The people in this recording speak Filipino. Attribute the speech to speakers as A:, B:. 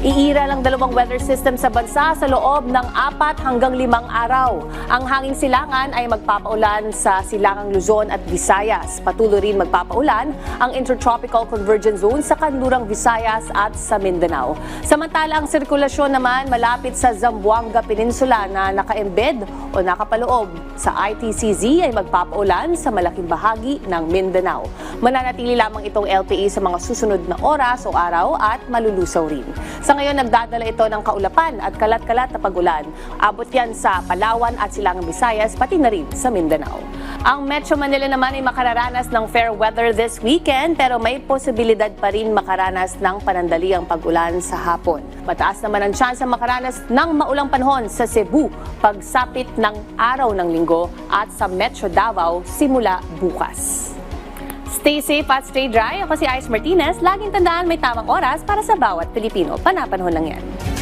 A: Iira lang dalawang weather system sa bansa sa loob ng 4 hanggang 5 araw. Ang hanging silangan ay magpapaulan sa Silangang Luzon at Visayas. Patuloy rin magpapaulan ang Intertropical Convergence Zone sa Kanlurang Visayas at sa Mindanao. Samantala, ang sirkulasyon naman malapit sa Zamboanga Peninsula na naka-embed o nakapaloob sa ITCZ ay magpapaulan sa malaking bahagi ng Mindanao. Mananatili lamang itong LPA sa mga susunod na oras o araw at malulusaw rin. Sa ngayon, nagdadala ito ng kaulapan at kalat-kalat na pag-ulan. Abot yan sa Palawan at Silangang Visayas, pati na rin sa Mindanao. Ang Metro Manila naman ay makararanas ng fair weather this weekend, pero may posibilidad pa rin makaranas ng panandaliang pag-ulan sa hapon. Mataas naman ang tsansa makaranas ng maulang panahon sa Cebu pagsapit ng araw ng Linggo at sa Metro Davao simula bukas. Stay safe at stay dry. Ako si Ice Martinez. Laging tandaan may tamang oras para sa bawat Pilipino. Panapanahon lang yan.